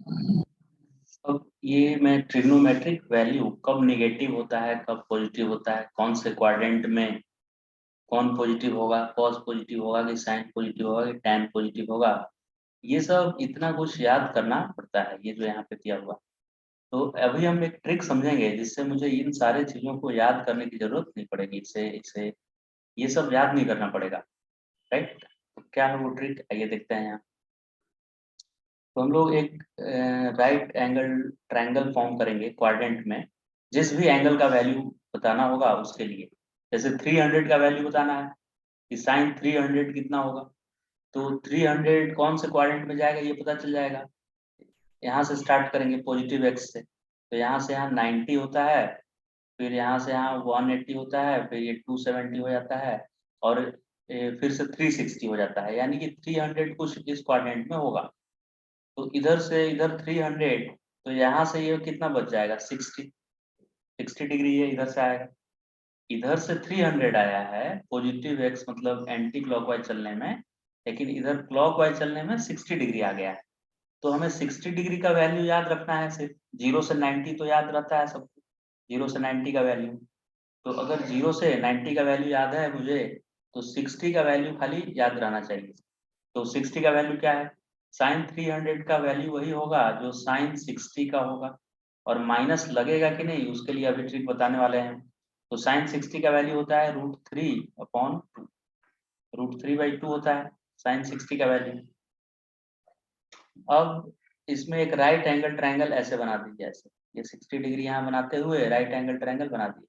अब ये मैं ट्रिग्नोमेट्रिक वैल्यू कब निगेटिव होता है कब पॉजिटिव होता है, कौन से क्वाड्रेंट में कौन पॉजिटिव होगा, कॉस पॉजिटिव होगा कि साइन पॉजिटिव होगा कि टैन पॉजिटिव होगा, ये सब इतना कुछ याद करना पड़ता है। ये जो यहाँ पे दिया हुआ, तो अभी हम एक ट्रिक समझेंगे जिससे मुझे इन सारे चीजों को याद करने की जरूरत नहीं पड़ेगी। इससे इससे ये सब याद नहीं करना पड़ेगा, राइट। तो क्या है वो ट्रिक, आइए देखते हैं यहाँ। तो हम लोग एक राइट एंगल ट्रायंगल फॉर्म करेंगे क्वाड्रेंट में। जिस भी एंगल का वैल्यू बताना होगा उसके लिए, जैसे 300 का वैल्यू बताना है कि साइन 300 कितना होगा, तो 300 कौन से क्वाड्रेंट में जाएगा ये पता चल जाएगा। यहाँ से स्टार्ट करेंगे पॉजिटिव एक्स से, तो यहाँ से यहाँ 90 होता है, फिर यहाँ से यहाँ 180 होता है, फिर ये 270 हो जाता है, और फिर से 360 हो जाता है, यानी कि 300 कुछ इस क्वाड्रेंट में होगा। तो इधर से इधर 300, तो यहाँ से ये कितना बच जाएगा 60 डिग्री ये इधर से आएगा। इधर से 300 आया है पॉजिटिव एक्स मतलब एंटी क्लॉकवाइज चलने में, लेकिन इधर क्लॉकवाइज चलने में 60 डिग्री आ गया है। तो हमें 60 डिग्री का वैल्यू याद रखना है, सिर्फ 0 से 90 तो याद रहता है सबको, 0 से 90 का वैल्यू। तो अगर 0 से 90 का वैल्यू याद है मुझे, तो 60 का वैल्यू खाली याद रहना चाहिए। तो 60 का वैल्यू क्या है, साइन 300 का वैल्यू वही होगा जो साइन 60 का होगा। और माइनस लगेगा कि नहीं उसके लिए अभी ट्रिक बताने वाले हैं। तो साइन 60 का वैल्यू होता है √3/2, √3/2 होता है साइन 60 का वैल्यू। अब इसमें एक राइट एंगल ट्रायंगल ऐसे बना दीजिए, ऐसे ये 60 डिग्री यहाँ बनाते हुए राइट एंगल ट्रायंगल बना दिए।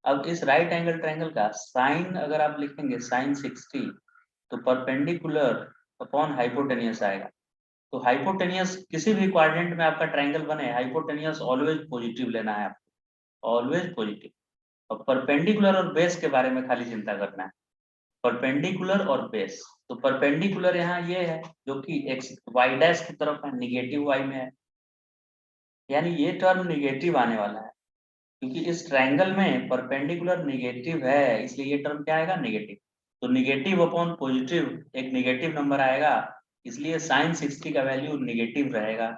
अब इस राइट एंगल ट्रायंगल का साइन अगर आप लिखेंगे साइन 60, तो परपेंडिकुलर अपॉन हाइपोटेनियस आएगा। तो हाइपोटेनियस किसी भी क्वाड्रेंट में आपका ट्रायंगल बने, हाइपोटेनियस ऑलवेज पॉजिटिव लेना है आपको, ऑलवेज पॉजिटिव। और परपेंडिकुलर और बेस के बारे में खाली चिंता करना है, परपेंडिकुलर और बेस। तो परपेंडिकुलर यहाँ ये है जो कि एक्स वाई डैश की तरफ है, निगेटिव वाई में है, यानी ये टर्म निगेटिव आने वाला है, क्योंकि इस ट्रायंगल में परपेंडिकुलर निगेटिव है, इसलिए ये टर्म क्या आएगा निगेटिव। तो निगेटिव अपॉन पॉजिटिव एक निगेटिव नंबर आएगा, इसलिए साइन 60 का वैल्यू निगेटिव रहेगा।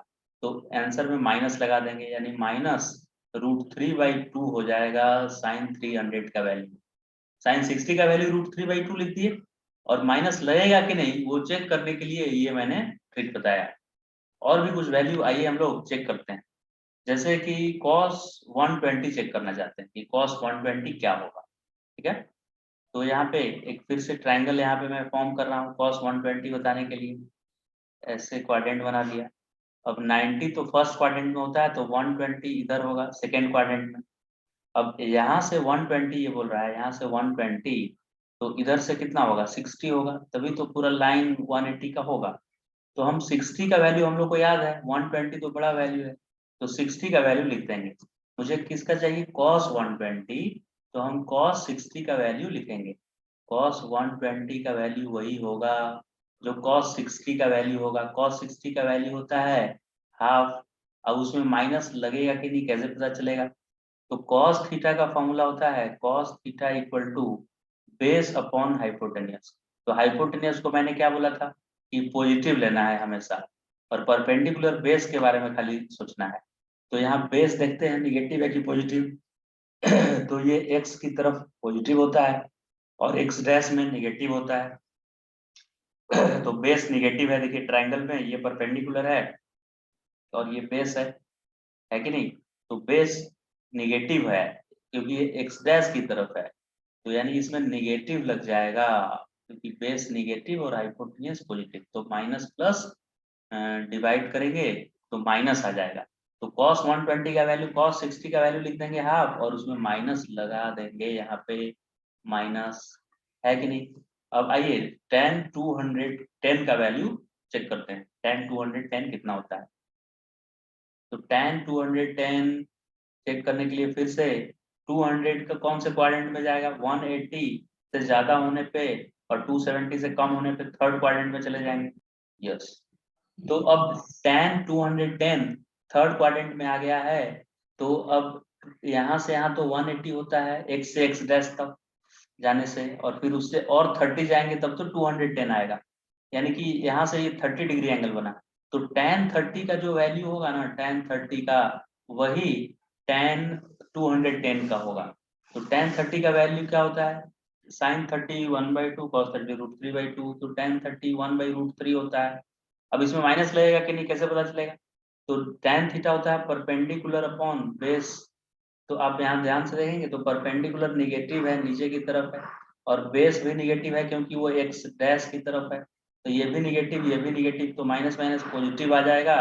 तो आंसर में माइनस लगा देंगे, यानी माइनस √3/2 हो जाएगा साइन 300 का वैल्यू। साइन 60 का वैल्यू √3/2 लिख दिए, और माइनस लगेगा कि नहीं वो चेक करने के लिए ये मैंने ट्रिक बताया। और भी कुछ वैल्यू आइए हम लोग चेक करते हैं, जैसे कि cos 120 चेक करना चाहते हैं कि cos 120 क्या होगा, ठीक है। तो यहाँ पे एक फिर से ट्रायंगल यहाँ पे मैं फॉर्म कर रहा हूँ cos 120 बताने के लिए, ऐसे क्वाड्रेंट बना दिया। अब 90 तो फर्स्ट क्वाड्रेंट में होता है, तो 120 इधर होगा सेकेंड क्वाड्रेंट में। अब यहाँ से 120 ये बोल रहा है, यहाँ से 120, तो इधर से कितना होगा 60 होगा, तभी तो पूरा लाइन 180 का होगा। तो हम 60 का वैल्यू हम लोग को याद है, 120 तो बड़ा वैल्यू है, तो 60 का वैल्यू लिख देंगे। मुझे किसका चाहिए cos 120, तो हम cos 60 का वैल्यू लिखेंगे। cos 120 का वैल्यू वही होगा जो cos 60 का वैल्यू होगा। cos 60 का वैल्यू होता है हाफ। अब उसमें माइनस लगेगा कि नहीं कैसे पता चलेगा, तो cos थीटा का फॉर्मूला होता है cos theta equal to base upon hypotenuse. तो हाइपोटेनियस को मैंने क्या बोला था कि पॉजिटिव लेना है हमेशा, और परपेंडिकुलर बेस के बारे में खाली सोचना है। तो यहाँ बेस देखते हैं निगेटिव है कि पॉजिटिव। तो ये x की तरफ पॉजिटिव होता है और x डैश में निगेटिव होता है। तो बेस निगेटिव है, देखिए ट्रायंगल में ये परपेंडिकुलर है और ये बेस है कि नहीं। तो बेस निगेटिव है क्योंकि ये एक्स डैश की तरफ है, तो यानी इसमें निगेटिव लग जाएगा, क्योंकि बेस निगेटिव और हाइपोटेनियस पॉजिटिव। तो माइनस प्लस डिवाइड करेंगे तो माइनस आ जाएगा। तो cos 120 का वैल्यू cos 60 का वैल्यू लिख देंगे हाफ, और उसमें माइनस लगा देंगे यहाँ पे, माइनस, है कि नहीं। अब आइए tan 210 का वैल्यू चेक करते हैं, tan 210 कितना होता है। तो tan 210 चेक करने के लिए फिर से 200 का कौन से क्वाड्रेंट में जाएगा, 180 से ज्यादा होने पे और 270 से कम होने पे थर्ड क्वाड्रेंट में चले जाएंगे। यस, तो अब tan 210 थर्ड क्वाड्रेंट में आ गया है। तो अब यहाँ से यहाँ तो 180 होता है x से x डैश तक जाने से, और फिर उससे और 30 जाएंगे तब तो 210 आएगा, यानी कि यहाँ से ये 30 डिग्री एंगल बना। तो tan 30 का जो वैल्यू होगा ना, tan 30 का वही tan 210 का होगा। तो tan 30 का वैल्यू क्या होता है, sin 30 1/2 cos 30 √3/2, तो tan 30 1/√3 होता है। अब इसमें माइनस लगेगा कि नहीं, कैसे पता चलेगा, तो tan थीटा होता है परपेंडिकुलर अपॉन बेस। तो आप यहाँ ध्यान से देखेंगे तो परपेंडिकुलर निगेटिव है, नीचे की तरफ है, और बेस भी निगेटिव है क्योंकि वो एक्स डैश की तरफ है। तो ये भी निगेटिव, ये भी निगेटिव, तो माइनस माइनस पॉजिटिव आ जाएगा।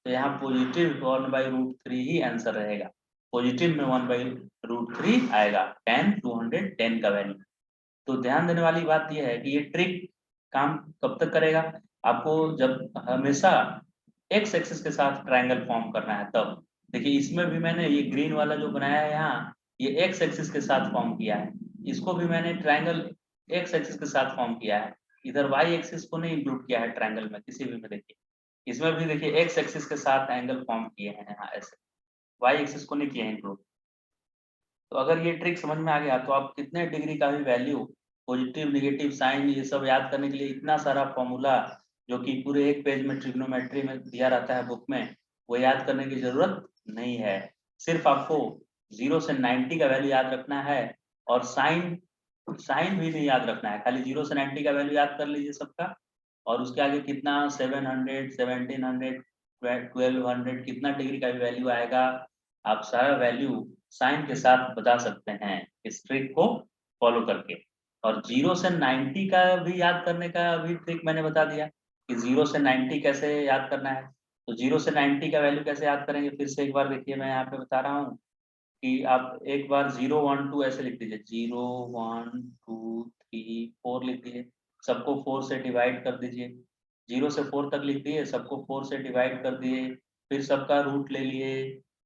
तो यहाँ पॉजिटिव 1/√3 ही आंसर रहेगा। पॉजिटिव में 1/√3 आएगा tan 210 का वैल्यू। तो ध्यान देने वाली बात यह है कि ये ट्रिक काम कब तक करेगा, आपको जब हमेशा एक्स एक्सिस के साथ ट्रायंगल फॉर्म करना है तब। देखिए इसमें भी मैंने ये ग्रीन वाला जो बनाया है यहाँ, ये एक्स एक्सिस के साथ फॉर्म किया है। इसको भी मैंने ट्रायंगल एक्स एक्सिस के साथ फॉर्म किया है, इधर वाई एक्सिस को नहीं इंक्लूड किया है ट्रायंगल में किसी भी में। देखिए इसमें भी देखिए एक्स एक्सिस के साथ एंगल फॉर्म किए हैं यहाँ ऐसे, वाई एक्सिस को नहीं किए हैं इंक्लूड। तो अगर ये ट्रिक समझ में आ गया तो आप कितने डिग्री का भी वैल्यू, पॉजिटिव नेगेटिव साइन, ये सब याद करने के लिए इतना सारा फॉर्मूला जो कि पूरे एक पेज में ट्रिग्नोमेट्री में दिया रहता है बुक में, वो याद करने की जरूरत नहीं है। सिर्फ आपको 0 से 90 का वैल्यू याद रखना है, और साइन साइन भी नहीं याद रखना है, खाली 0 से 90 का वैल्यू याद कर लीजिए सबका। और उसके आगे कितना 700 1700 1200 कितना डिग्री का भी वैल्यू आएगा, आप सारा वैल्यू साइन के साथ बता सकते हैं इस ट्रिक को फॉलो करके। और 0 से 90 का भी याद करने का भी ट्रिक मैंने बता दिया कि 0 से 90 कैसे याद करना है। तो 0 से 90 का वैल्यू कैसे याद करेंगे, फिर से एक बार देखिए मैं यहाँ पे बता रहा हूँ कि आप एक बार 0 1 2 ऐसे लिख दीजिए, 0 1 2 3 4 लिख दीजिए, सबको 4 से डिवाइड कर दीजिए। 0 से 4 तक लिख दिए, सबको 4 से डिवाइड कर दिए, फिर सबका रूट ले लिए,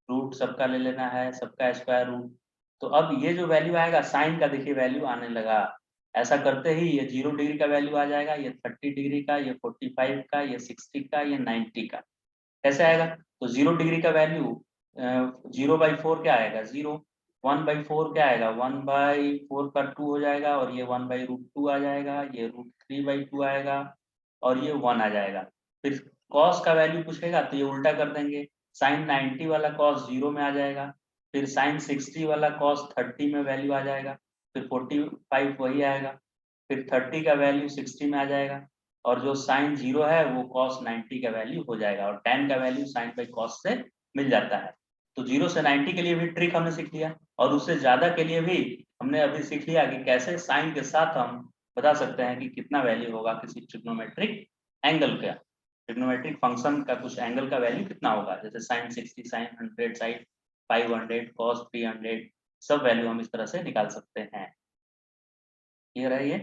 रूट सबका ले लेना है, सबका स्क्वायर रूट। तो अब ये जो वैल्यू आएगा साइन का, देखिए वैल्यू आने लगा। ऐसा करते ही ये 0 डिग्री का वैल्यू आ जाएगा, ये 30 डिग्री का, ये 45 का, ये 60 का, ये 90 का। कैसे आएगा, तो 0 डिग्री का वैल्यू 0/4 क्या आएगा, 0। 1/4 क्या आएगा, 1/4 का 2 हो जाएगा, और ये 1/√2 आ जाएगा, ये √3/2 आएगा, और ये 1 आ जाएगा। फिर कॉस का वैल्यू पूछेगा तो ये उल्टा कर देंगे, साइन 90 वाला कॉस 0 में आ जाएगा, फिर साइन 60 वाला कॉस 30 में वैल्यू आ जाएगा, फिर 45 वही आएगा, फिर 30 का वैल्यू 60 में आ जाएगा, और जो साइन 0 है वो कॉस 90 का वैल्यू हो जाएगा, और tan का वैल्यू साइन बाई कॉस से मिल जाता है। तो 0 से 90 के लिए भी ट्रिक हमने सीख लिया, और उससे ज्यादा के लिए भी हमने अभी सीख लिया कि कैसे साइन के साथ हम बता सकते हैं कि कितना वैल्यू होगा किसी ट्रिग्नोमेट्रिक एंगल का, ट्रिग्नोमेट्रिक फंक्शन का कुछ एंगल का वैल्यू कितना होगा, जैसे साइन 60 साइन 100 साइन 500 कॉस 300, सब वैल्यू हम इस तरह से निकाल सकते हैं। क्लियर है ये।